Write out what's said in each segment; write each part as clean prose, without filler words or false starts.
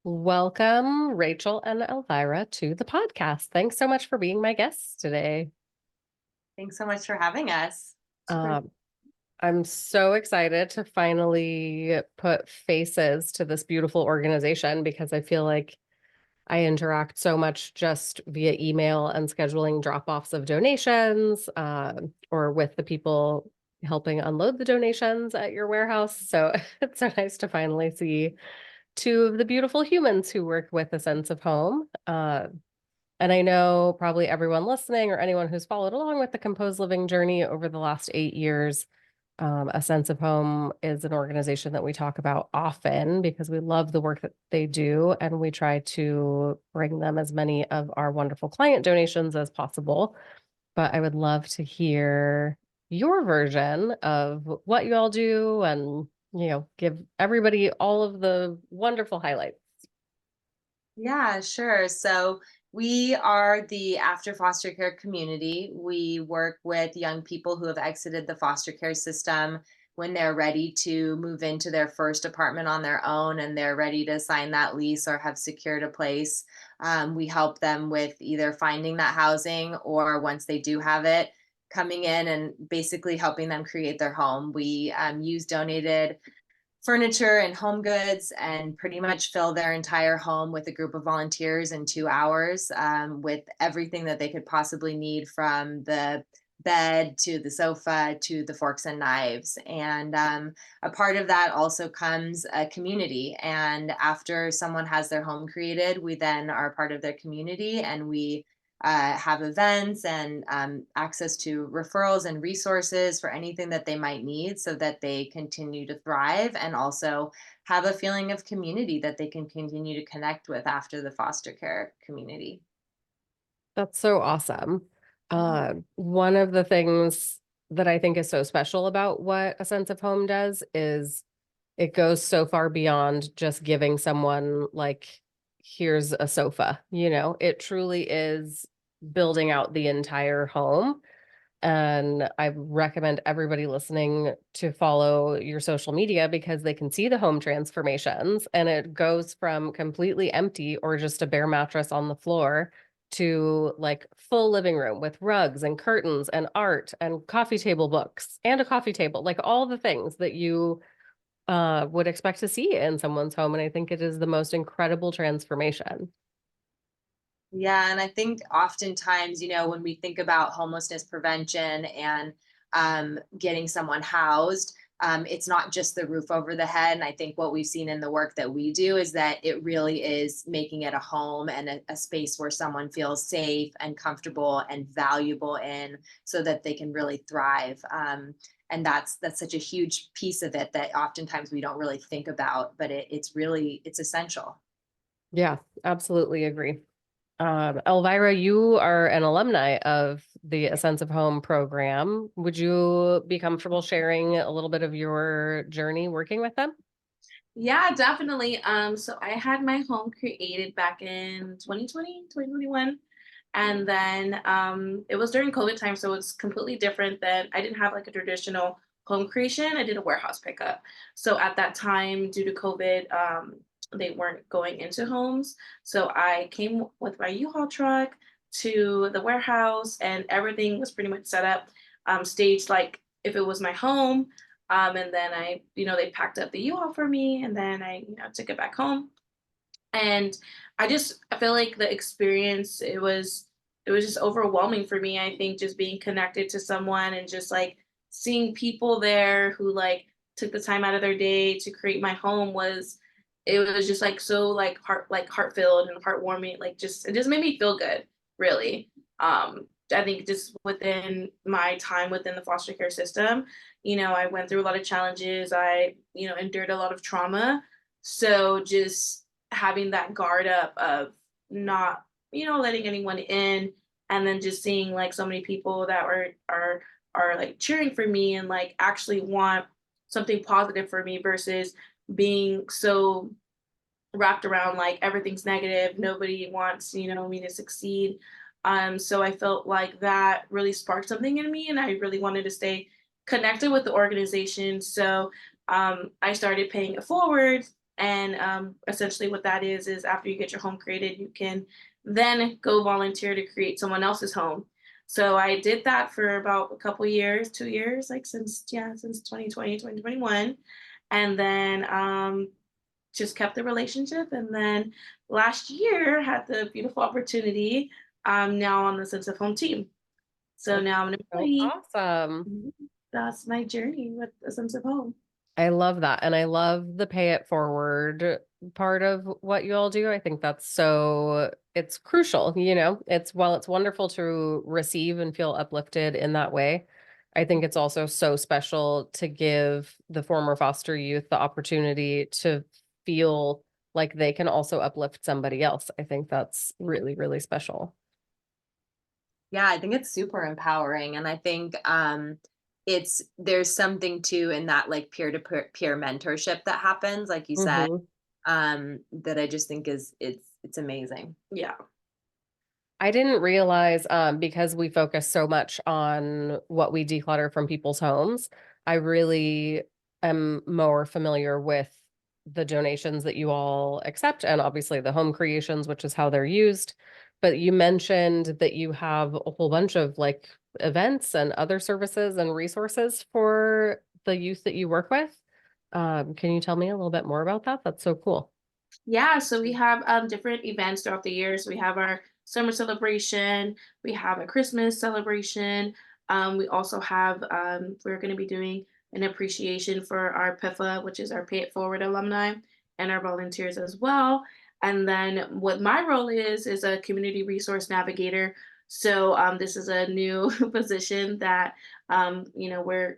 Welcome, Rachel and Elvira, to the podcast. Thanks so much for being my guests today. Thanks so much for having us. Super. Um, I'm so excited to finally put faces to this beautiful organization because I feel like I interact so much just via email and scheduling drop-offs of donations, or with the people helping unload the donations at your warehouse. So it's so nice to finally see two of the beautiful humans who work with a sense of home. And I know probably everyone listening or anyone who's followed along with the Composed Living journey over the last 8 years, A Sense of Home is an organization that we talk about often because we love the work that they do, and we try to bring them as many of our wonderful client donations as possible. But I would love to hear your version of what you all do and, give everybody all of the wonderful highlights. Yeah, sure. So we are the after foster care community. We work with young people who have exited the foster care system when they're ready to move into their first apartment on their own and they're ready to sign that lease or have secured a place. We help them with either finding that housing or once they do have it, coming in and basically helping them create their home. We use donated furniture and home goods and pretty much fill their entire home with a group of volunteers in 2 hours, with everything that they could possibly need, from the bed to the sofa to the forks and knives. And a part of that also comes a community. And after someone has their home created, we then are part of their community, and we have events and access to referrals and resources for anything that they might need so that they continue to thrive and also have a feeling of community that they can continue to connect with after the foster care community. That's so awesome. One of the things that I think is so special about what A Sense of Home does is it goes so far beyond just giving someone, like, here's a sofa. It truly is building out the entire home. And I recommend everybody listening to follow your social media because they can see the home transformations, and it goes from completely empty or just a bare mattress on the floor to like full living room with rugs and curtains and art and coffee table books and a coffee table, like all the things that you would expect to see in someone's home. And I think it is the most incredible transformation. Yeah, and I think oftentimes, when we think about homelessness prevention and getting someone housed, it's not just the roof over the head. And I think what we've seen in the work that we do is that it really is making it a home and a space where someone feels safe and comfortable and valuable in, so that they can really thrive. And that's such a huge piece of it that oftentimes we don't really think about, but it's essential. Yeah, absolutely agree. Elvira, you are an alumni of the A Sense of Home program. Would you be comfortable sharing a little bit of your journey working with them? Yeah, definitely. So I had my home created back in 2020, 2021. And then it was during COVID time, so it's completely different than I didn't have like a traditional home creation. I did a warehouse pickup. So at that time, due to COVID, they weren't going into homes. So I came with my U-Haul truck to the warehouse and everything was pretty much set up, staged like if it was my home. And then they packed up the U-Haul for me, and then I took it back home. And I feel like the experience, it was just overwhelming for me. I think just being connected to someone and just like seeing people there who like took the time out of their day to create my home it was just like so like heart-filled and heartwarming. Like just it just made me feel good, really. I think just within my time within the foster care system, I went through a lot of challenges. I endured a lot of trauma. So just having that guard up of not, letting anyone in, and then just seeing like so many people that are like cheering for me and like actually want something positive for me versus being so wrapped around like everything's negative, nobody wants me to succeed. So I felt like that really sparked something in me, and I really wanted to stay connected with the organization. So I started paying it forward, And essentially what that is after you get your home created, you can then go volunteer to create someone else's home. So I did that for about a couple years, 2 years, like since 2020, 2021. And then just kept the relationship. And then last year had the beautiful opportunity. I'm now on the Sense of Home team. So That's now I'm an so employee. awesome. That's my journey with the Sense of Home. I love that. And I love the pay it forward part of what you all do. I think that's it's crucial, while it's wonderful to receive and feel uplifted in that way. I think it's also so special to give the former foster youth the opportunity to feel like they can also uplift somebody else. I think that's really, really special. Yeah, I think it's super empowering. And I think there's something too in that like peer-to-peer mentorship that happens, like you said, Mhm. that I just think it's amazing. Yeah. I didn't realize, because we focus so much on what we declutter from people's homes, I really am more familiar with the donations that you all accept and obviously the home creations, which is how they're used. But you mentioned that you have a whole bunch of like events and other services and resources for the youth that you work with. Can you tell me a little bit more about that? That's so cool. Yeah, so we have different events throughout the years. We have our summer celebration, we have a Christmas celebration. We also have we're going to be doing an appreciation for our PIFA, which is our Pay It Forward alumni, and our volunteers as well. And then what my role is a community resource navigator. So this is a new position that we're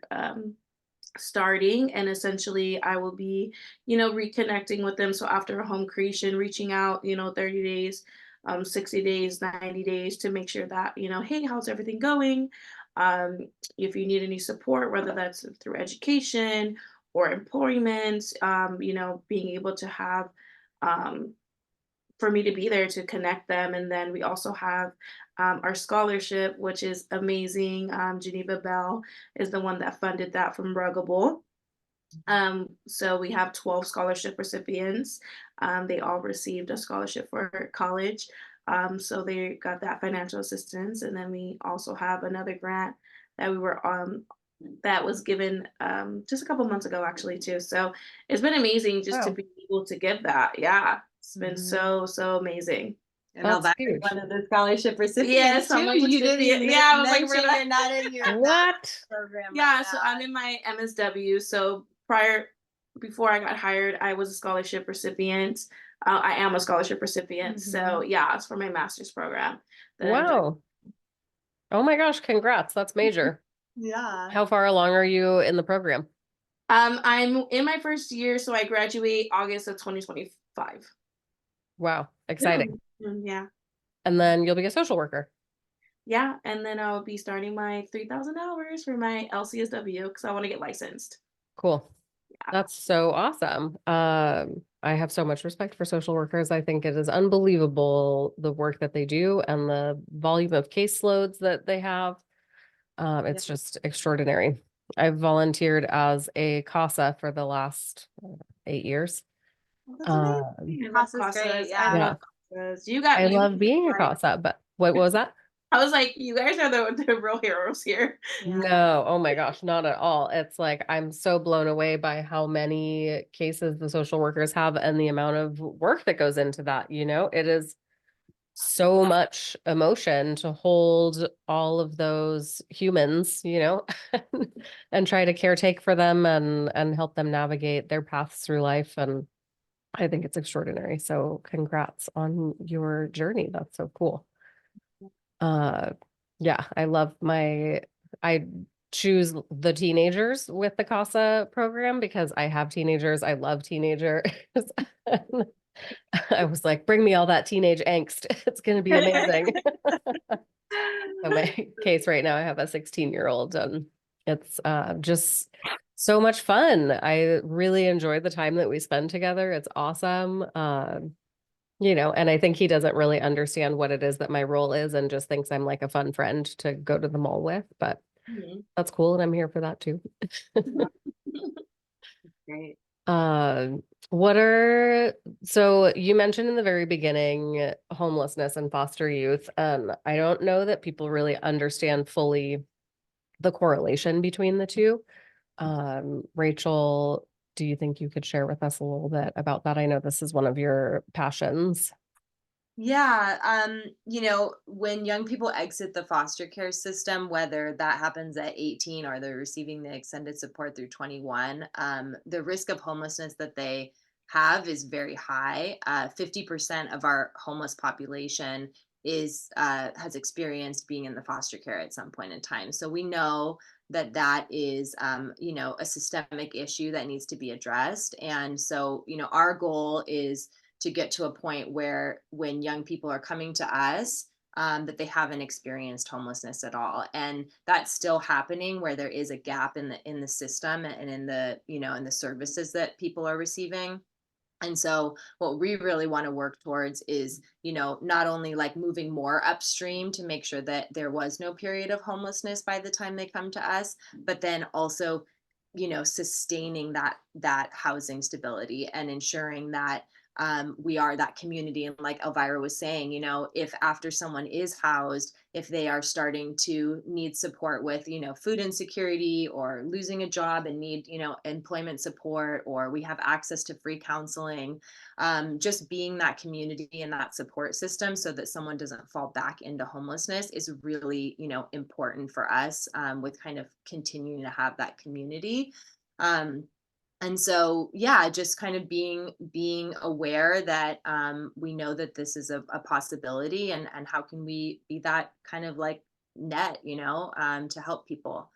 starting, and essentially I will be reconnecting with them. So after a home creation, reaching out 30 days, 60 days, 90 days, to make sure that hey, how's everything going, um, if you need any support, whether that's through education or employment, being able to have um, for me to be there to connect them. And then we also have our scholarship, which is amazing. Geneva Bell is the one that funded that from Ruggable. So we have 12 scholarship recipients. They all received a scholarship for college. So they got that financial assistance. And then we also have another grant that we were that was given just a couple months ago, actually, too. So it's been amazing just to Wow. be able to give that. Yeah, it's been Mhm. so amazing. And That's Elvira is huge. one of the scholarship recipients Yes, I'm too. a You didn't recipient. even Yeah, I was like, mention you're not in your What? program right yeah, so now. I'm in my MSW. So before I got hired, I was a scholarship recipient. I am a scholarship recipient. So Mhm. yeah, it's for my master's program that I'm doing. Wow. Oh my gosh, congrats. That's major. Yeah. How far along are you in the program? I'm in my first year, so I graduate August of 2025. Wow, Yeah. exciting. Yeah. And then you'll be a social worker. Yeah. And then I'll be starting my 3,000 hours for my LCSW because I want to get licensed. Cool. Yeah. That's so awesome. I have so much respect for social workers. I think it is unbelievable the work that they do and the volume of caseloads that they have. Yeah. It's just extraordinary. I've volunteered as a CASA for the last 8 years. Well, that's Um, amazing. I love Casa's great. CASAs. I Yeah. yeah, love CASAs. You I you love being a CASA, but what was that? I was like, you guys are the real heroes here. Yeah. No, oh my gosh, not at all. It's like I'm so blown away by how many cases the social workers have and the amount of work that goes into that, It is so much emotion to hold all of those humans, and try to caretake for them and help them navigate their paths through life. And I think it's extraordinary. So congrats on your journey. That's so cool. Uh, yeah, I choose the teenagers with the CASA program because I have teenagers. I love teenagers. I was like, bring me all that teenage angst. It's going to be amazing. So my case right now, I have a 16-year-old and it's just so much fun. I really enjoy the time that we spend together. It's awesome. And I think he doesn't really understand what it is that my role is and just thinks I'm like a fun friend to go to the mall with, but Mhm. that's cool. And I'm here for that too. Great. Um, what are, so you mentioned in the very beginning, homelessness and foster youth. I don't know that people really understand fully the correlation between the two. Rachel, do you think you could share with us a little bit about that? I know this is one of your passions. Yeah, when young people exit the foster care system, whether that happens at 18 or they're receiving the extended support through 21, the risk of homelessness that they have is very high. 50% of our homeless population is has experienced being in the foster care at some point in time. So we know that that is, a systemic issue that needs to be addressed. And so, our goal is to get to a point where when young people are coming to us, that they haven't experienced homelessness at all, and that's still happening where there is a gap in the system and in the in the services that people are receiving. And so what we really want to work towards is, not only like moving more upstream to make sure that there was no period of homelessness by the time they come to us, but then also, sustaining that housing stability and ensuring that we are that community. And like Elvira was saying, if after someone is housed, if they are starting to need support with, food insecurity or losing a job and need, employment support, or we have access to free counseling, just being that community and that support system so that someone doesn't fall back into homelessness is really, important for us, with kind of continuing to have that community. Um, and so, yeah, just kind of being aware that we know that this is a possibility, and how can we be that kind of like net, to help people.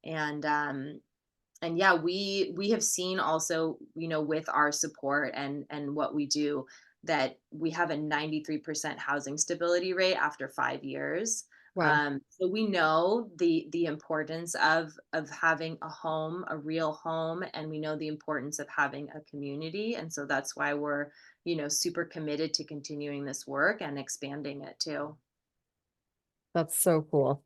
And and yeah, we have seen also, with our support and what we do, that we have a 93% housing stability rate after 5 years. Wow. So we know the importance of having a home, a real home, and we know the importance of having a community. And so that's why we're, super committed to continuing this work and expanding it too. That's so cool.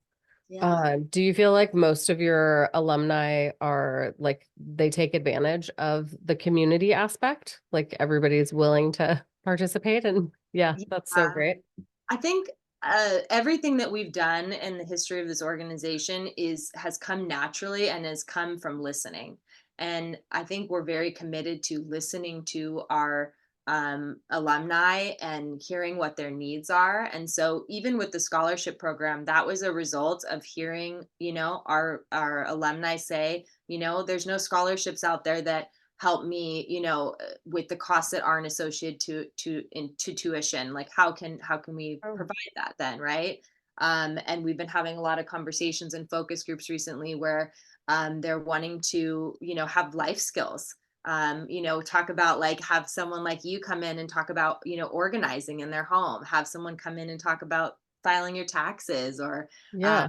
Yeah. Do you feel like most of your alumni are like they take advantage of the community aspect? Like everybody's willing to participate? And yeah, that's so Yeah. great. I think everything that we've done in the history of this organization has come naturally and has come from listening. And I think we're very committed to listening to our alumni and hearing what their needs are. And so, even with the scholarship program, that was a result of hearing, our alumni say, there's no scholarships out there that help me, with the costs that aren't associated to tuition. Like how can we Oh, provide that then, right? And we've been having a lot of conversations and focus groups recently where they're wanting to, have life skills. Talk about like have someone like you come in and talk about, organizing in their home, have someone come in and talk about filing your taxes, or yeah.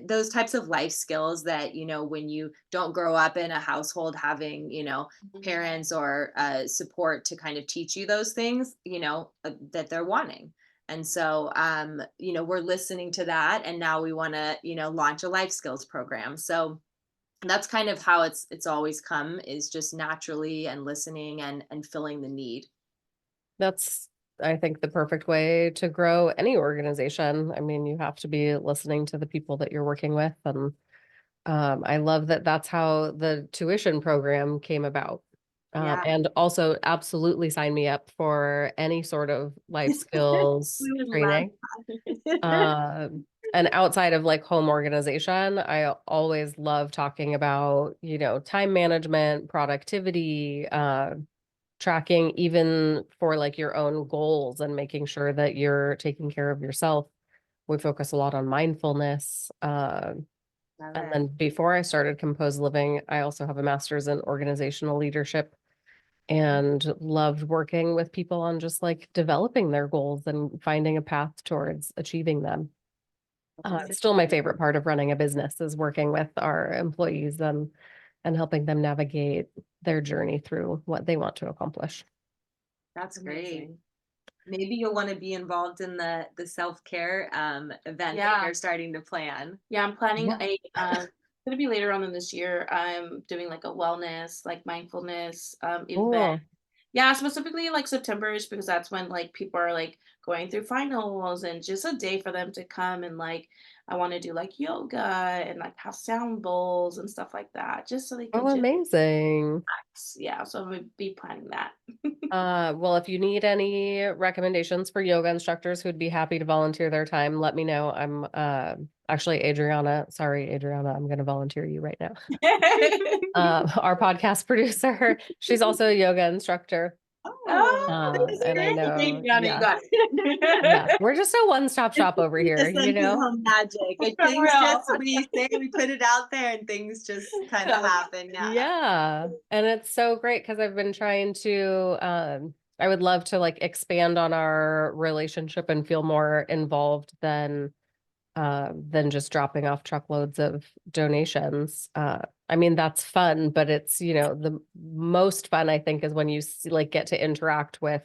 those types of life skills that, when you don't grow up in a household having, parents or support to kind of teach you those things, that they're wanting. And so, we're listening to that, and now we want to, launch a life skills program. So that's kind of how it's always come, is just naturally and listening and filling the need. That's, I think, the perfect way to grow any organization. I mean, you have to be listening to the people that you're working with. And I love that that's how the tuition program came about. Yeah. And also absolutely sign me up for any sort of life skills We would love training. that. And outside of like home organization, I always love talking about, time management, productivity, tracking, even for like your own goals and making sure that you're taking care of yourself. We focus a lot on mindfulness. Love And it. then before I started Compose Living, I also have a master's in organizational leadership and loved working with people on just like developing their goals and finding a path towards achieving them. It's still my favorite part of running a business is working with our employees and helping them navigate their journey through what they want to accomplish. That's great. Amazing. Maybe you'll want to be involved in the self-care event that Yeah. you're starting to plan. Yeah, I'm planning Yeah. a gonna be later on in this year. I'm doing like a wellness, like mindfulness event. Cool. Yeah, specifically like September-ish because that's when like people are like going through finals and just a day for them to come and like I want to do like yoga and like have sound bowls and stuff like that, just so they Oh, can just amazing. yeah. So I'm gonna be planning that. Well, if you need any recommendations for yoga instructors who'd be happy to volunteer their time, let me know. I'm actually Adriana. Sorry, Adriana, I'm going to volunteer you right now. Our podcast producer. She's also a yoga instructor. Oh, that's And I great. know, Adriana, you yeah, got yeah. it. We're just a one-stop It's shop over here, just you like his know? home magic. And For things real. just we say we put it out there and things just kind of happen. Yeah. Yeah. And it's so great because I've been trying to I would love to like expand on our relationship and feel more involved than just dropping off truckloads of donations. I mean, that's fun, but it's, the most fun I think is when you see, like get to interact with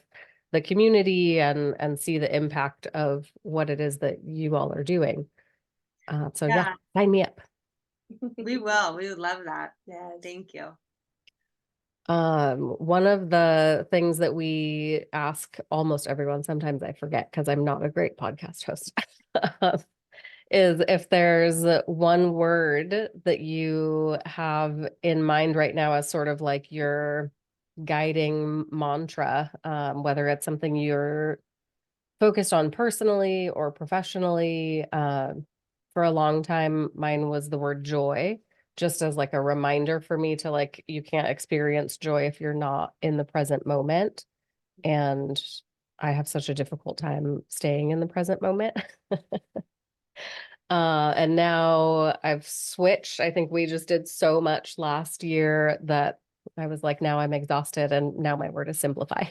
the community and see the impact of what it is that you all are doing. So yeah, Yeah, sign me up. we will. We would love that. Yes. Thank you. One of the things that we ask almost everyone, sometimes I forget because I'm not a great podcast host, is if there's one word that you have in mind right now as sort of like your guiding mantra, whether it's something you're focused on personally or professionally. For a long time, mine was the word joy, just as like a reminder for me to like, you can't experience joy if you're not in the present moment. And I have such a difficult time staying in the present moment. And now I've switched. I think we just did so much last year that I was like, now I'm exhausted. And now my word is simplify.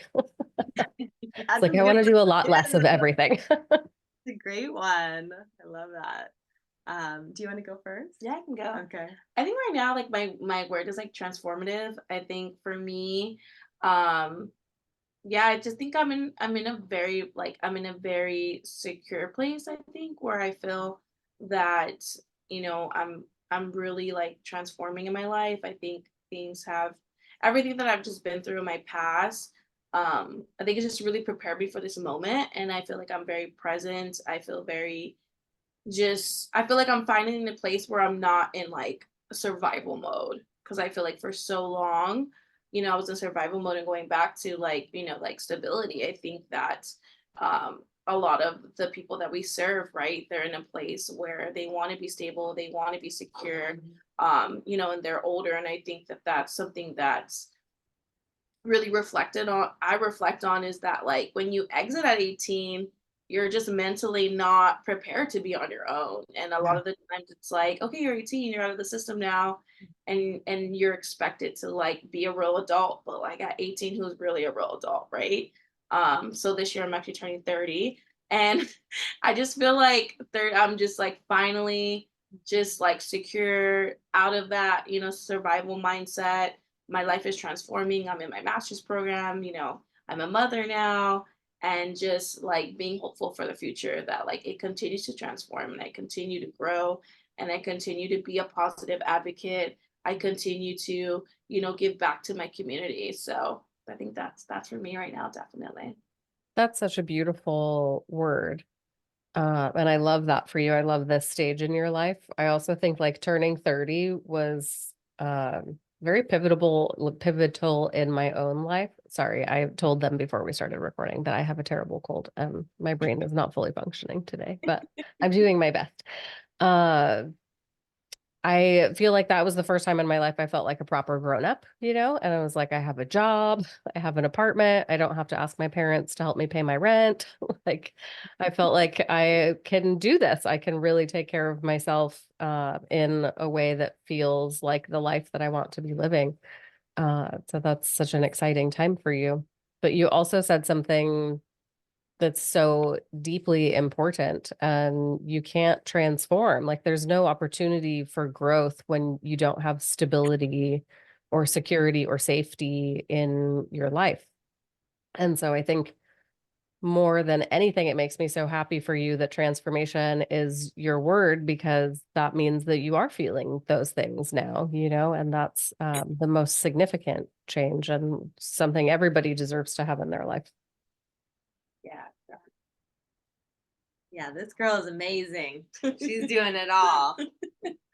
It's That's like, a I good want to do a lot one. less of everything. That's a great one. I love that. Do you want to go first? Yeah, I can go. Okay. I think right now, like my word is like transformative. I think for me, um, yeah, I just think I'm in a very like I'm in a very secure place, I think, where I feel that, I'm really like transforming in my life. I think things have everything that I've just been through in my past. I think it's just really prepared me for this moment. And I feel like I'm very present. I feel like I'm finally in a place where I'm not in like survival mode because I feel like for so long, I was in survival mode and going back to like, like stability. I think that a lot of the people that we serve, right, they're in a place where they want to be stable, they want to be secure, and they're older. And I think that that's something that's really I reflect on is that like when you exit at 18, you're just mentally not prepared to be on your own. And a lot Yeah. of the times it's like, okay, you're 18, you're out of the system now, and you're expected to like be a real adult, but like at 18, who's really a real adult, right? So this year I'm actually turning 30. And I just feel like I'm just like finally just like secure out of that, survival mindset. My life is transforming. I'm in my master's program, I'm a mother now, and just like being hopeful for the future that like it continues to transform and I continue to grow and I continue to be a positive advocate. I continue to, give back to my community. So I think that's for me right now, definitely. That's such a beautiful word. And I love that for you. I love this stage in your life. I also think like turning 30 was very pivotal in my own life. Sorry, I told them before we started recording that I have a terrible cold and my brain is not fully functioning today, but I'm doing my best. Uh, I feel like that was the first time in my life I felt like a proper grown up, and I was like, I have a job, I have an apartment, I don't have to ask my parents to help me pay my rent. Like, I felt like I can do this. I can really take care of myself in a way that feels like the life that I want to be living. So that's such an exciting time for you. But you also said something that's so deeply important and you can't transform. Like there's no opportunity for growth when you don't have stability or security or safety in your life. And so I think more than anything, it makes me so happy for you that transformation is your word, because that means that you are feeling those things now, and that's the most significant change and something everybody deserves to have in their life. Yeah. Yeah, this girl is amazing. She's doing it all.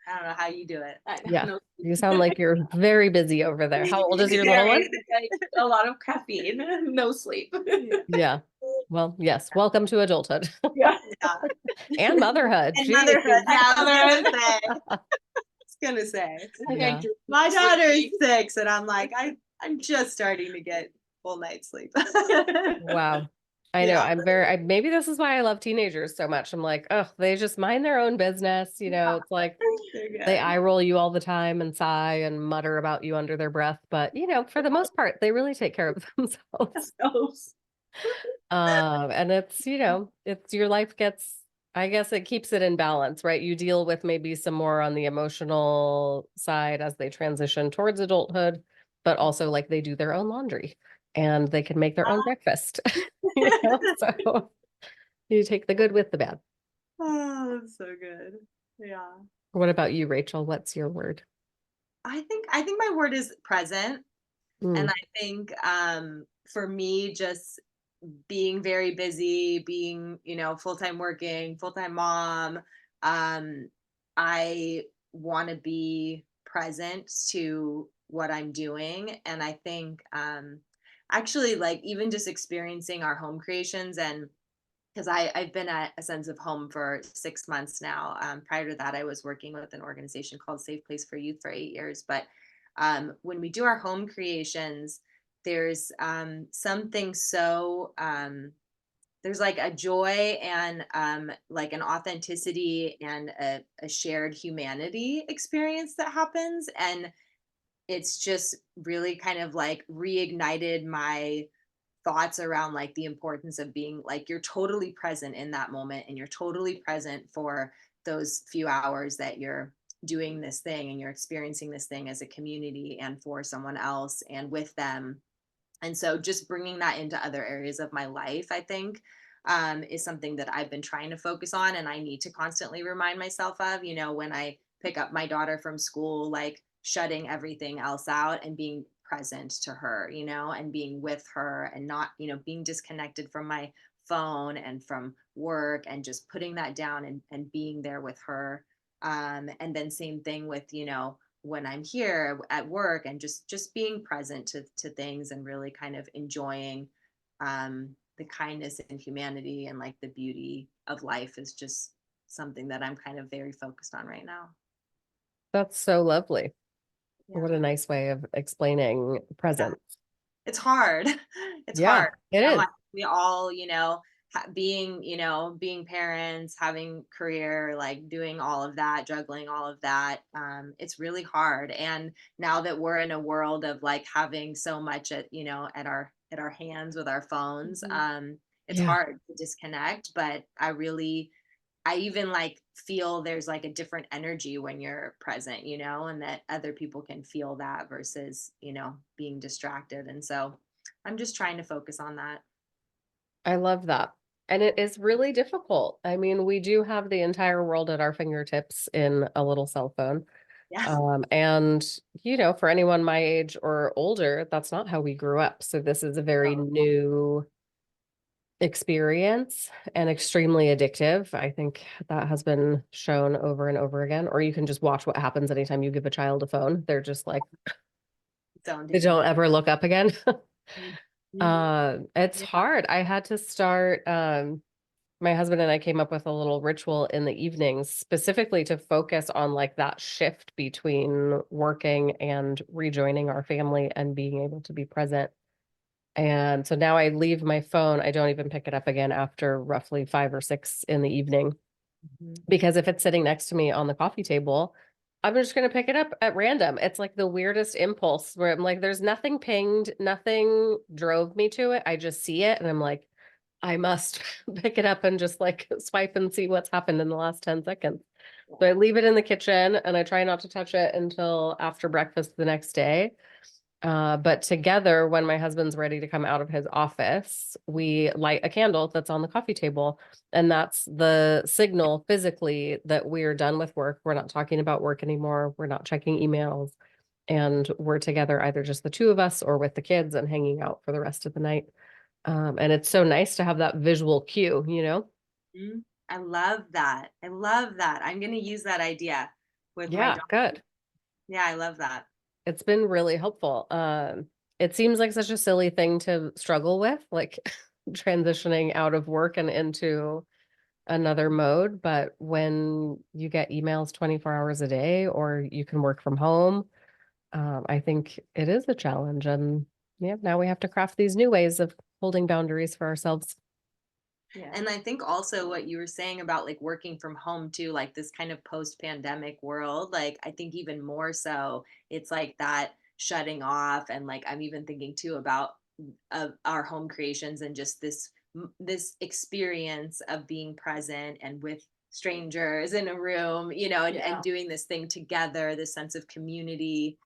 I don't know how you do it. Yeah. You sound like you're very busy over there. How old is your little one? Like, a lot of caffeine, no sleep. Yeah. Well, yes. Welcome to adulthood Yeah. and motherhood. And Jeez. motherhood. Yeah, I was Motherhood. gonna say. Yeah. My daughter is 6, and I'm like, I'm just starting to get full night's sleep. Wow. I know. Maybe this is why I love teenagers so much. I'm like, oh, they just mind their own business. It's like they eye roll you all the time and sigh and mutter about you under their breath. But, for the most part, they really take care of themselves. And it's your life gets, I guess it keeps it in balance, right? You deal with maybe some more on the emotional side as they transition towards adulthood, but also like they do their own laundry and they can make their own breakfast. So you take the good with the bad. Oh, that's so good. Yeah. What about you, Rachel? What's your word? I think my word is present. And Mm, I think for me, just being very busy, being, full-time working, full-time mom, um, I want to be present to what I'm doing. And I think actually, like, even just experiencing our home creations, and because I've been at a sense of home for 6 months now. Prior to that, I was working with an organization called Safe Place for Youth for 8 years. But when we do our home creations, there's something so there's like a joy and like an authenticity and a shared humanity experience that happens, and it's just really kind of like reignited my thoughts around like the importance of being like you're totally present in that moment, and you're totally present for those few hours that you're doing this thing and you're experiencing this thing as a community and for someone else and with them. And so just bringing that into other areas of my life, I think, is something that I've been trying to focus on, and I need to constantly remind myself of, when I pick up my daughter from school, like shutting everything else out and being present to her, and being with her, and not, being disconnected from my phone and from work, and just putting that down and being there with her. And then same thing with, when I'm here at work, and just being present to things, and really kind of enjoying the kindness and humanity and like the beauty of life is just something that I'm kind of very focused on right now. that's so lovely. Yeah. What a nice way of explaining presence. It's hard. It's Yeah, hard. it is. Like we all, being parents, having career, like doing all of that, juggling all of that. It's really hard. And now that we're in a world of like having so much at our hands with our phones, it's Yeah. hard to disconnect. But I even like feel there's like a different energy when you're present, and that other people can feel that versus, being distracted. And so I'm just trying to focus on that. I love that. And it is really difficult. I mean, we do have the entire world at our fingertips in a little cell phone. Yeah. And, for anyone my age or older, that's not how we grew up. So this is a very new experience and extremely addictive. I think that has been shown over and over again. Or you can just watch what happens anytime you give a child a phone. They're just like, they don't ever look up again. It's hard. I had to start, my husband and I came up with a little ritual in the evenings specifically to focus on like that shift between working and rejoining our family and being able to be present. And so now I leave my phone. I don't even pick it up again after roughly 5 or 6 in the evening, because if it's sitting next to me on the coffee table, I'm just going to pick it up at random. It's like the weirdest impulse where I'm like, there's nothing pinged, nothing drove me to it. I just see it and I'm like, I must pick it up and just like swipe and see what's happened in the last 10 seconds. So I leave it in the kitchen and I try not to touch it until after breakfast the next day. But together, when my husband's ready to come out of his office, we light a candle that's on the coffee table. And that's the signal physically that we're done with work. We're not talking about work anymore. We're not checking emails. And we're together, either just the two of us or with the kids and hanging out for the rest of the night. And it's so nice to have that visual cue, you know? Mhm. I love that. I love that. I'm going to use that idea with my Yeah, daughter. good. Yeah, I love that. It's been really helpful. It seems like such a silly thing to struggle with, like transitioning out of work and into another mode. But when you get emails 24 hours a day, or you can work from home, I think it is a challenge. And yeah, now we have to craft these new ways of holding boundaries for ourselves. Yeah. And I think also what you were saying about like working from home too, like this kind of post-pandemic world, like I think even more so, it's like that shutting off. And like I'm even thinking too about our home creations and just this experience of being present and with strangers in a room, you know, and, Yeah. and doing this thing together, this sense of community.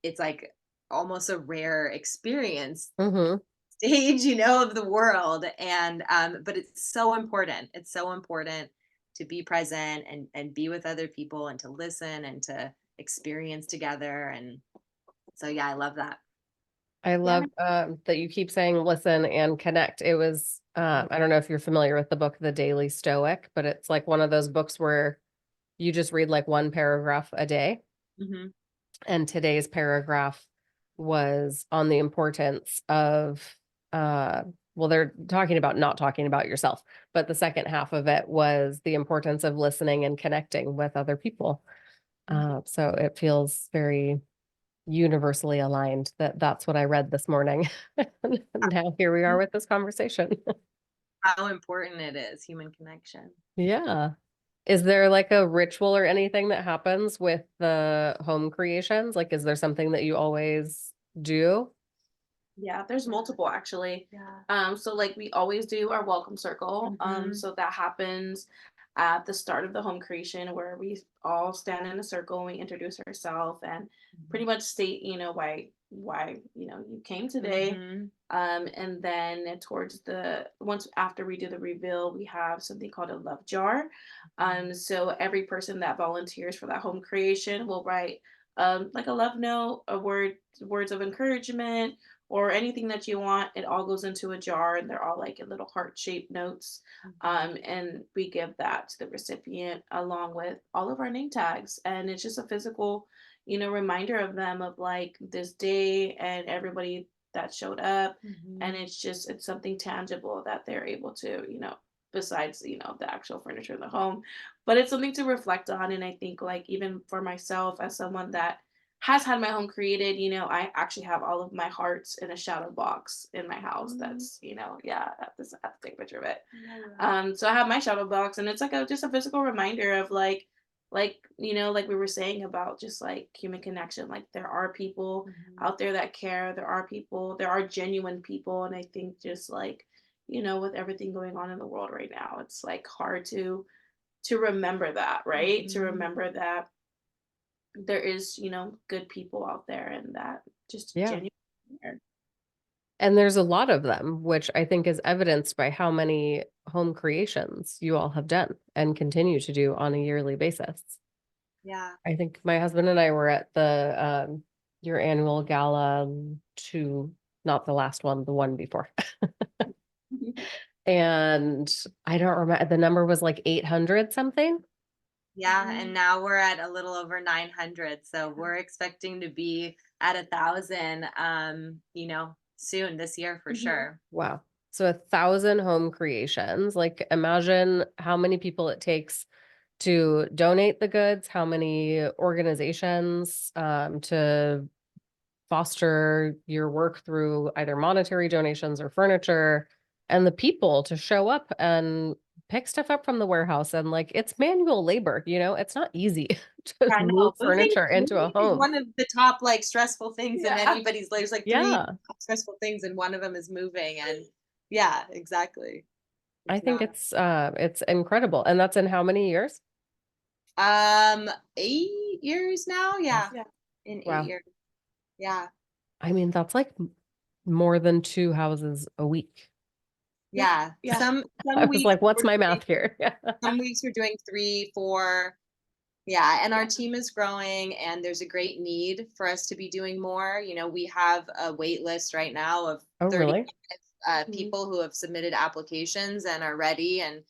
It's like almost a rare experience Mm-hmm. stage, you know, of the world. And but it's so important. It's so important to be present and be with other people and to listen and to experience together. And so yeah, I love that. I Yeah. love that you keep saying listen and connect. It was, I don't know if you're familiar with the book, The Daily Stoic, but it's like one of those books where you just read like one paragraph a day. Hmm. And today's paragraph was on the importance of, well, they're talking about not talking about yourself, but the second half of it was the importance of listening and connecting with other people. So it feels very universally aligned that that's what I read this morning. Now here we are with this conversation. How important it is, human connection. Yeah. Is there like a ritual or anything that happens with the home creations? Like, is there something that you always do? Yeah, there's multiple actually. Yeah. So like we always do our welcome circle. Hmm. So that happens at the start of the home creation where we all stand in a circle and we introduce ourselves and pretty much state, why, you came today. Hmm. And then towards the once after we do the reveal, we have something called a love jar. So every person that volunteers for that home creation will write like a love note, words of encouragement, or anything that you want. It all goes into a jar and they're all like in little heart-shaped notes. And we give that to the recipient along with all of our name tags. And it's just a physical, reminder of them of like this day and everybody that showed up. And Hmm. it's something tangible that they're able to, besides, the actual furniture in the home. But it's something to reflect on. And I think like even for myself as someone that has had my home created, I actually have all of my hearts in a shadow box in my house. That's, yeah, I have to take a picture of it. So I have my shadow box and it's like just a physical reminder of like we were saying about just like human connection. Like there are people out there that care. There are genuine people. And I think just like, with everything going on in the world right now, it's like hard to remember that, right? To Hmm. remember that there is, good people out there and that just Yeah. genuine care. And there's a lot of them, which I think is evidenced by how many home creations you all have done and continue to do on a yearly basis. Yeah. I think my husband and I were at the your annual gala to not the last one, the one before. And I don't remember, the number was like 800 something. Yeah, and now we're at a little over 900, so we're expecting to be at 1,000, you know, soon this year for Mhm. sure. Wow. So 1,000 home creations. Like imagine how many people it takes to donate the goods, how many organizations to foster your work through either monetary donations or furniture, and the people to show up and pick stuff up from the warehouse. And like it's manual labor, it's not easy to Yeah, move no, furniture into a moving is home. one of the top like stressful things in Yeah. anybody's life. There's like three Yeah. top stressful things, and one of them is moving. And yeah, exactly. I It's think not. it's incredible. And that's in how many years? 8 years now. Yeah, Yeah. in eight Wow. years. Yeah. I mean, that's like more than 2 houses a week. Yeah, Yeah. I some was weeks like, what's we're my doing, math here? some weeks we're doing 3, 4. Yeah, and our team is growing and there's a great need for us to be doing more. You know, we have a wait list right now of Oh, 30 really? Mhm. people who have submitted applications and are ready and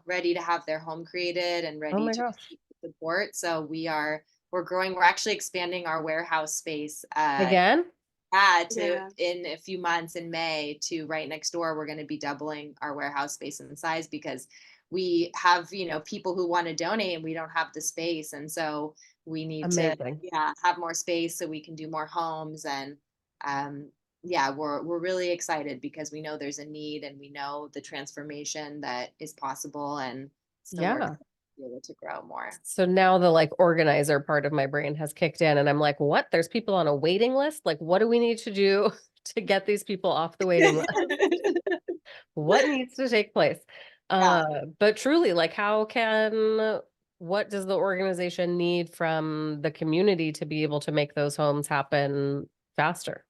ready to have their home created and Oh ready my to gosh. receive support. So we're growing. We're actually expanding our warehouse space Again? to Yeah. in a few months in May to right next door. We're going to be doubling our warehouse space and size because we have, people who want to donate and we don't have the space. And so we need to, Amazing. yeah, have more space so we can do more homes. And yeah, we're really excited because we know there's a need and we know the transformation that is possible. And so we're Yeah. excited to be able to grow more. So now the like organizer part of my brain has kicked in and I'm like, what? There's people on a waiting list? Like, what do we need to do to get these people off the waiting list? What needs to take place? Yeah. But truly, like, what does the organization need from the community to be able to make those homes happen faster?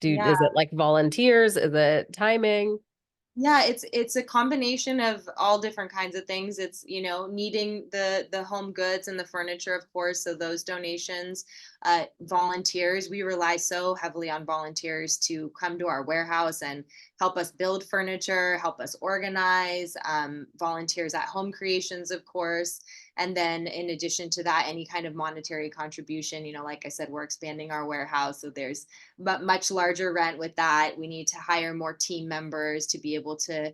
Yeah. Is it like volunteers? Is it timing? Yeah, it's a combination of all different kinds of things. It's, needing the home goods and the furniture, of course, so those donations, volunteers. We rely so heavily on volunteers to come to our warehouse and help us build furniture, help us organize, volunteers at home creations, of course. And then in addition to that, any kind of monetary contribution, like I said, we're expanding our warehouse, so there's but much larger rent with that. We need to hire more team members to be able to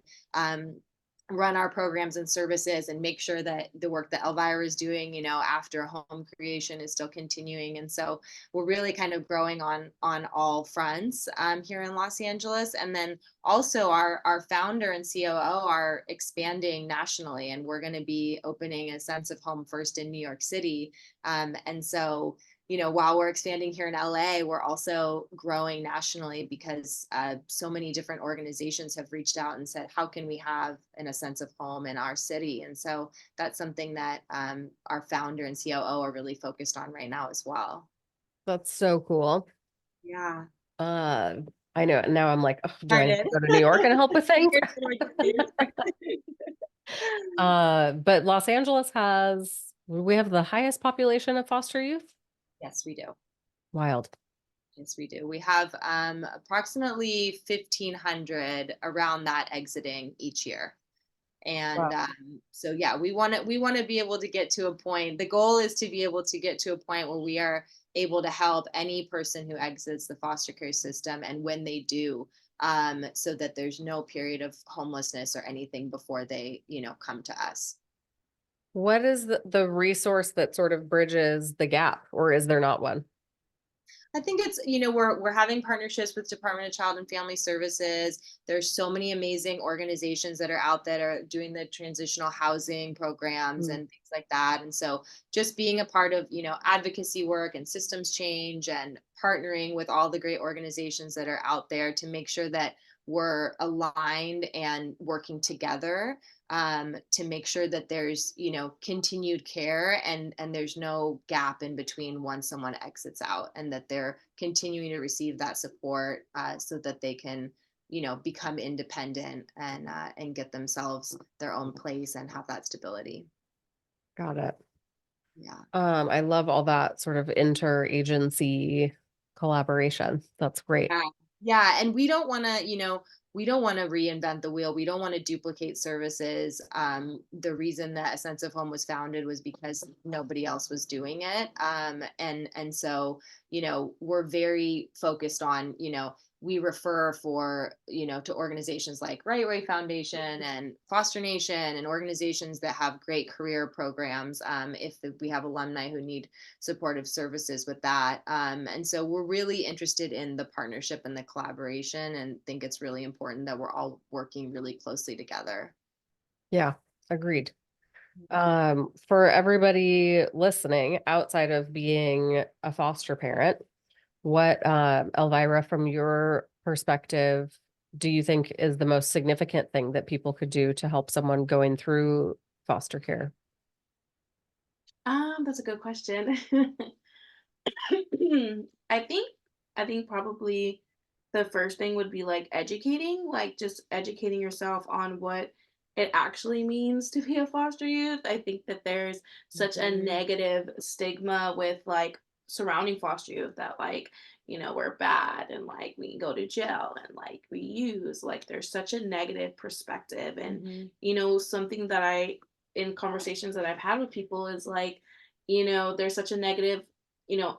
run our programs and services and make sure that the work that Elvira is doing, after home creation is still continuing. And so we're really kind of growing on all fronts here in Los Angeles. And then also our founder and COO are expanding nationally, and we're going to be opening a Sense of Home first in New York City. And so while we're expanding here in LA, we're also growing nationally because so many different organizations have reached out and said, how can we have a sense of home in our city? And so that's something that our founder and COO are really focused on right now as well. That's so cool. Yeah. Uh, I know. Now I'm like, oh, do I need Started. to go to New York and help with things? Figured. But Los Angeles we have the highest population of foster youth. Yes, we do. Wild. Yes, we do. We have approximately 1,500 around that exiting each year. And Wow. so yeah, we want to be able to get to a point. The goal is to be able to get to a point where we are able to help any person who exits the foster care system, and when they do, so that there's no period of homelessness or anything before they, come to us. What is the resource that sort of bridges the gap, or is there not one? I think it's, we're having partnerships with Department of Child and Family Services. There's so many amazing organizations that are out that are doing the transitional housing programs Mm. and things like that. And so just being a part of, advocacy work and systems change and partnering with all the great organizations that are out there to make sure that we're aligned and working together, to make sure that there's, continued care and there's no gap in between once someone exits out, and that they're continuing to receive that support, so that they can, become independent and get themselves their own place and have that stability. Got it. Yeah. I love all that sort of interagency collaboration. That's great. Yeah. Yeah. And we don't want to, we don't want to reinvent the wheel. We don't want to duplicate services. The reason that A Sense of Home was founded was because nobody else was doing it. And so, we're very focused on, we refer to organizations like Right Way Foundation and Foster Nation and organizations that have great career programs. If we have alumni who need supportive services with that. And so we're really interested in the partnership and the collaboration, and think it's really important that we're all working really closely together. Yeah, agreed. For everybody listening, outside of being a foster parent, what, Elvira, from your perspective, do you think is the most significant thing that people could do to help someone going through foster care? That's a good question. I think I think probably the first thing would be like educating, like just educating yourself on what it actually means to be a foster youth. I think that there's such a negative stigma with like surrounding foster youth that like, we're bad and like we can go to jail and like we use, like there's such a negative perspective. And something that I in conversations that I've had with people is like, there's such a negative,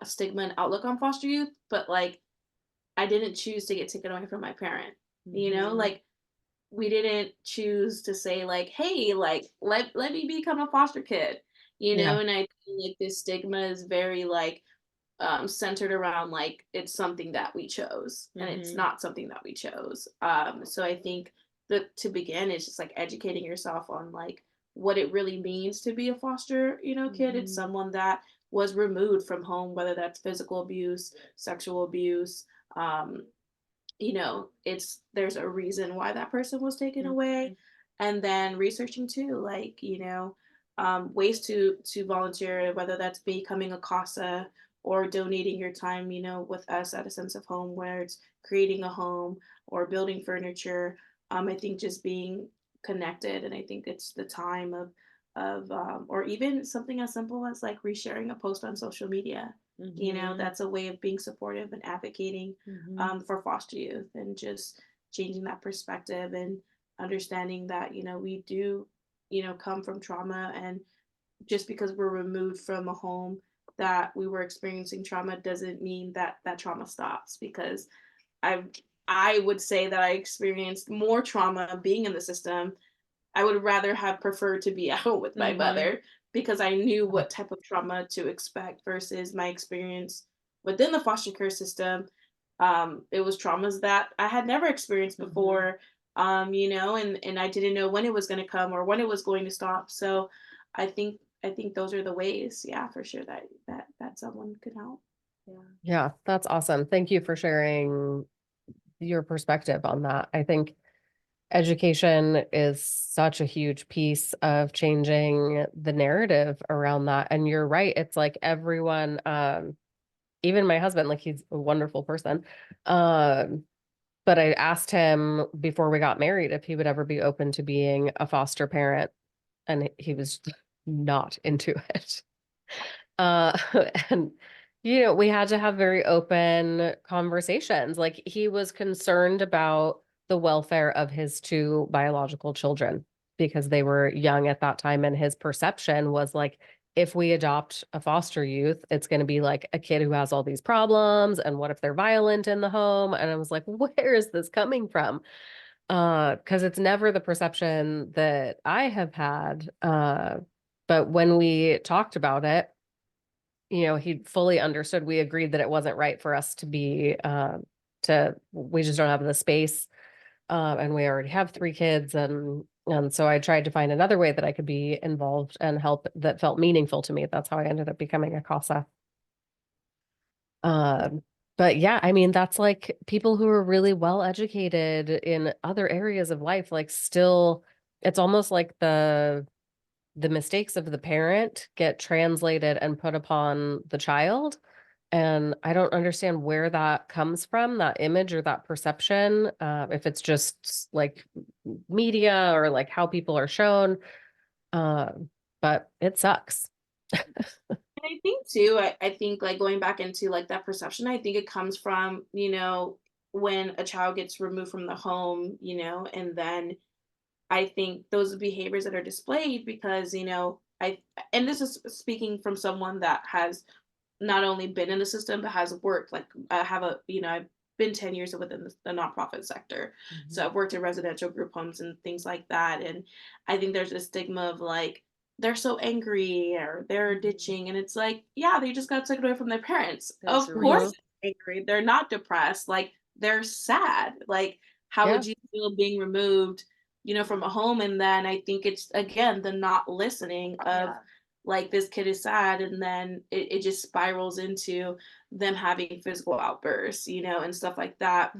stigma and outlook on foster youth, but like I didn't choose to get taken away from my parent. Like we didn't choose to say like, hey, like let me become a foster kid, Yeah. and I feel like this stigma is very like centered around like it's something that we chose and it's not something that we chose. So I think that to begin it's just like educating yourself on like what it really means to be a foster, kid. It's someone that was removed from home, whether that's physical abuse, sexual abuse. um it's there's a reason why that person was taken away. And then researching too, like, ways to volunteer, whether that's becoming a CASA or donating your time, with us at a sense of home, where it's creating a home or building furniture. I think just being connected, and I think it's the time of or even something as simple as like resharing a post on social media. That's a way of being supportive and advocating for foster youth, and just changing that perspective and understanding that we do come from trauma. And just because we're removed from a home that we were experiencing trauma doesn't mean that that trauma stops. Because i I would say that I experienced more trauma being in the system. I would rather have preferred to be at home with my mother, because I knew what type of trauma to expect versus my experience within the foster care system. It was traumas that I had never experienced before, and I didn't know when it was going to come or when it was going to stop. So I think those are the ways, yeah, for sure, that someone could help. Yeah. Yeah, that's awesome. Thank you for sharing your perspective on that. I think education is such a huge piece of changing the narrative around that. And you're right. It's like everyone, even my husband, like he's a wonderful person. Um, but I asked him before we got married if he would ever be open to being a foster parent, and he was not into it. Uh, and we had to have very open conversations. Like he was concerned about the welfare of his two biological children because they were young at that time. And his perception was like, if we adopt a foster youth, it's going to be like a kid who has all these problems. And what if they're violent in the home? And I was like, where is this coming from? Because it's never the perception that I have had. But when we talked about it, he fully understood. We agreed that it wasn't right for us to be, we just don't have the space. And we already have three kids. And so I tried to find another way that I could be involved and help that felt meaningful to me. That's how I ended up becoming a CASA. Um, but yeah, I mean, that's like people who are really well educated in other areas of life, like still, it's almost like the mistakes of the parent get translated and put upon the child. And I don't understand where that comes from, that image or that perception, if it's just like media or like how people are shown. But it sucks. And I think too, I think like going back into like that perception, I think it comes from, when a child gets removed from the home, and then I think those behaviors that are displayed because, and this is speaking from someone that has not only been in the system, but has worked, like I have I've been 10 years within the nonprofit sector. So I've worked in residential group homes and things like that. And I think there's a stigma of like, they're so angry or they're ditching. And it's like, yeah, they just got taken away from their parents. That's Of course, Mhm. they're angry. They're not depressed. Like, they're sad. Like, how Yeah. would you feel being removed, from a home? And then I think it's, again, the not listening of, like, this kid is sad, and then it just spirals into them having physical outbursts, and stuff like that,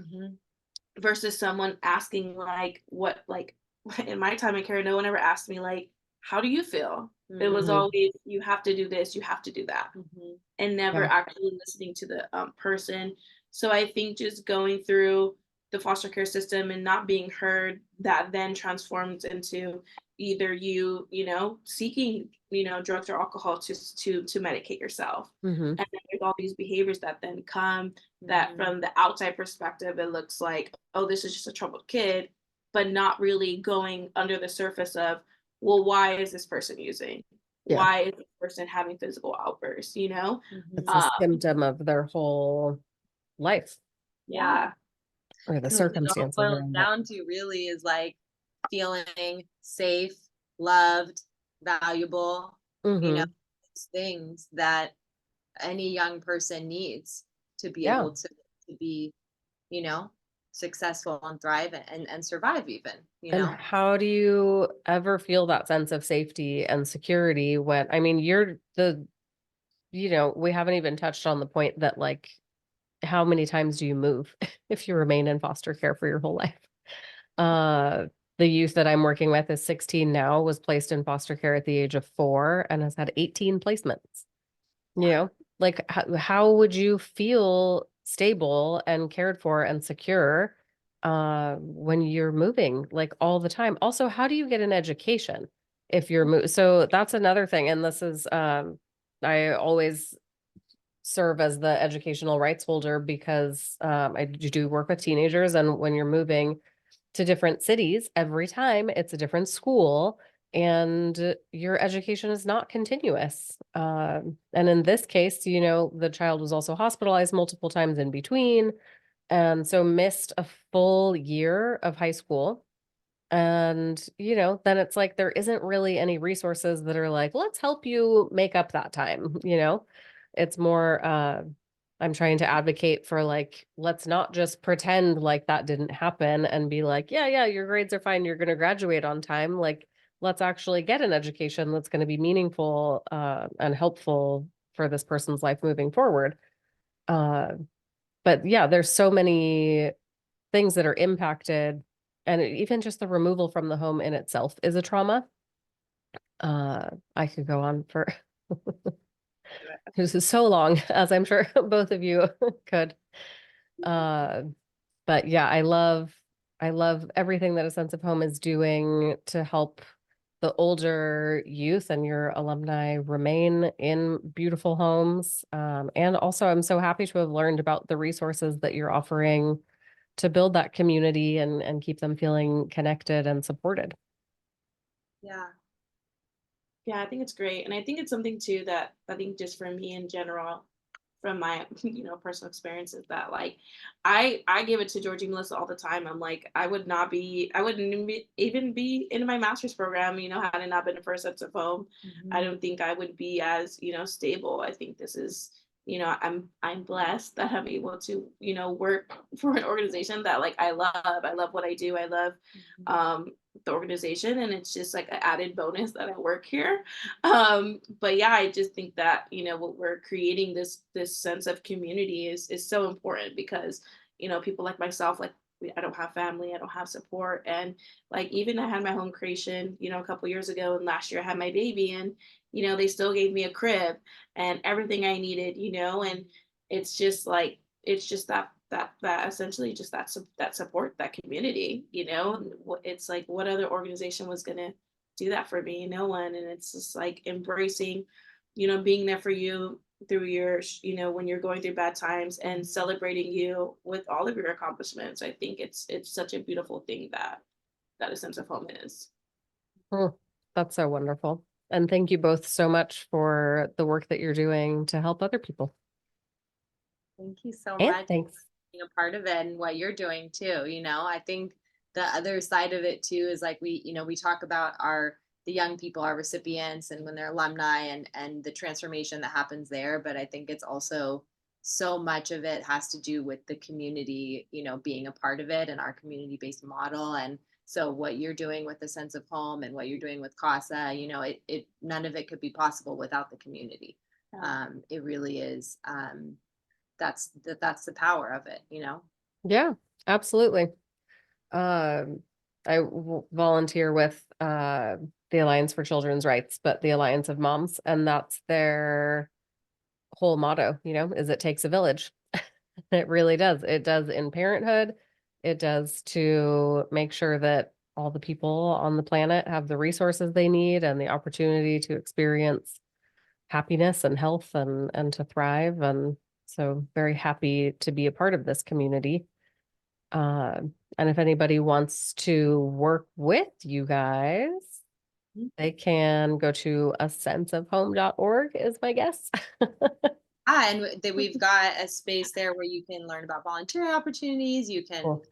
versus someone asking like what, like, in my time in care, no one ever asked me like, how do you feel? It was Mhm. always, you have to do this, you have to do that, and never Yeah. actually listening to the person, So I think just going through the foster care system and not being heard, that then transforms into either seeking, drugs or alcohol to medicate yourself. Mm-hmm. And then there's all these behaviors that then come that from the outside perspective, it looks like, oh, this is just a troubled kid, but not really going under the surface of, well, why is this person using? Yeah. Why is this person having physical outbursts, It's a symptom of their whole life Yeah. or the And what it all circumstances boils around it. down to really is like feeling safe, loved, valuable, Mm-hmm. things that any young person needs to be Yeah. able to be, successful and thrive and survive even, And how do you ever feel that sense of safety and security when, I mean, we haven't even touched on the point that like, how many times do you move if you remain in foster care for your whole life? The youth that I'm working with is 16 now, was placed in foster care at the age of 4 and has had 18 placements. Like how would you feel stable and cared for and secure when you're moving like all the time? Also, how do you get an education if you're so that's another thing. And this is I always serve as the educational rights holder because I do work with teenagers, and when you're moving to different cities, every time it's a different school and your education is not continuous. And in this case, the child was also hospitalized multiple times in between, and so missed a full year of high school. And, then it's like there isn't really any resources that are like, let's help you make up that time, It's more I'm trying to advocate for like, let's not just pretend like that didn't happen and be like, yeah, your grades are fine, you're going to graduate on time. Like, let's actually get an education that's going to be meaningful and helpful for this person's life moving forward. Uh, but yeah, there's so many things that are impacted, and even just the removal from the home in itself is a trauma. I could go on for this is so long, as I'm sure both of you could. But yeah, I love everything that A Sense of Home is doing to help the older youth and your alumni remain in beautiful homes. And also, I'm so happy to have learned about the resources that you're offering to build that community and keep them feeling connected and supported. Yeah. Yeah, I think it's great. And I think it's something too that I think just for me in general, from my, personal experiences that like I give it to Georgie and Melissa all the time. I'm like, I wouldn't even be in my master's program, had it not been for A Sense of Home. I don't think I would be as, stable. I think this is, I'm blessed that I'm able to, work for an organization that like I love. I love what I do. I love the organization, and it's just like an added bonus that I work here. But yeah, I just think that what we're creating, this sense of community is so important because people like myself, like I don't have family, I don't have support, and like even I had my home creation a couple years ago, and last year I had my baby, and they still gave me a crib and everything I needed, and it's just like it's just that essentially just that support, that community, it's like what other organization was gonna do that for me? No one. And it's just like embracing, being there for you through your, when you're going through bad times, and celebrating you with all of your accomplishments. I think it's such a beautiful thing that A Sense of Home is. Oh, that's so wonderful. And thank you both so much for the work that you're doing to help other people. Thank you so And much for thanks. being a part of it and what you're doing too. I think the other side of it too is like we talk about the young people, our recipients, and when they're alumni and the transformation that happens there. But I think it's also so much of it has to do with the community, being a part of it and our community-based model. And so what you're doing with A Sense of Home and what you're doing with CASA, it none of it could be possible without the community. It really is. That's the power of it. Yeah, absolutely. I volunteer with the Alliance for Children's Rights, but the Alliance of Moms, and that's their whole motto, is it takes a village. It really does. It does in parenthood. It does to make sure that all the people on the planet have the resources they need and the opportunity to experience happiness and health and to thrive. And so very happy to be a part of this community. And if anybody wants to work with you guys, they can go to asenseofhome.org is my guess. And we've got a space there where you can learn about volunteering opportunities. You can Cool.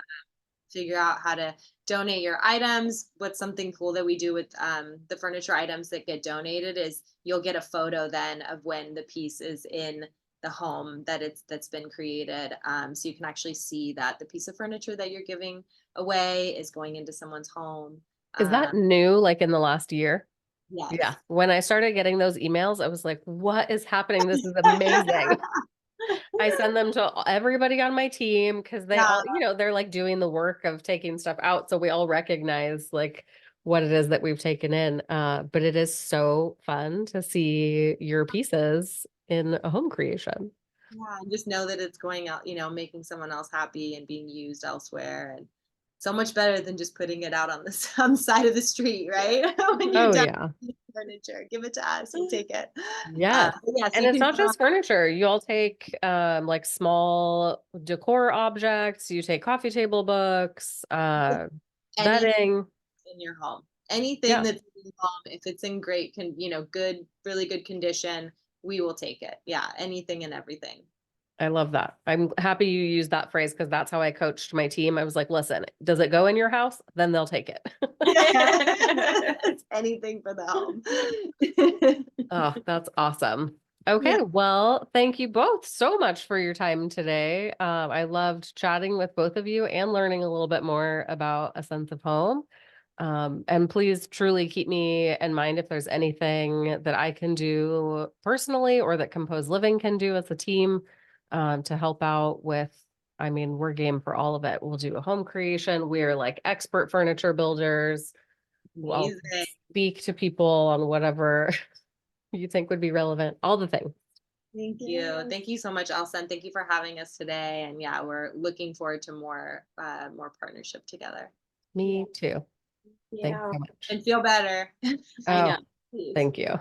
figure out how to donate your items. What's something cool that we do with the furniture items that get donated is you'll get a photo then of when the piece is in the home that's been created. So you can actually see that the piece of furniture that you're giving away is going into someone's home. Is that new, like in the last year? Yeah. Yes. When I started getting those emails, I was like, what is happening? This is amazing. I send them to everybody on my team because they Yeah. all, they're like doing the work of taking stuff out. So we all recognize like what it is that we've taken in. But it is so fun to see your pieces in a home creation. Yeah, and just know that it's going out, making someone else happy and being used elsewhere. And so much better than just putting it out on the on the side of the street, right? When you're Oh, done yeah. with furniture, give it to us. We'll take it. Yes. But yeah, so And you it's can not just furniture. You all take like small decor objects, you take coffee table books, anything bedding. in your home, anything Yeah, that's in your home, if it's in great, good, really good condition, we will take it. Yeah, anything and everything. I love that. I'm happy you used that phrase because that's how I coached my team. I was like, listen, does it go in your house? Then they'll take it. It's anything for the home. Oh, that's awesome. Yeah. Okay, well, thank you both so much for your time today. I loved chatting with both of you and learning a little bit more about a sense of home. And please truly keep me in mind if there's anything that I can do personally or that Compose Living can do as a team to help out with. I mean, we're game for all of it. We'll do a home creation. We're like expert furniture builders. I'll Amazing. speak to people on whatever you think would be relevant, all the things. Thank you. Yes. Thank you so much, Elsa, and thank you for having us today. And yeah, we're looking forward to more partnership together. Me too. Thanks Yeah. so much. And feel better. I Oh, know. Please. thank you.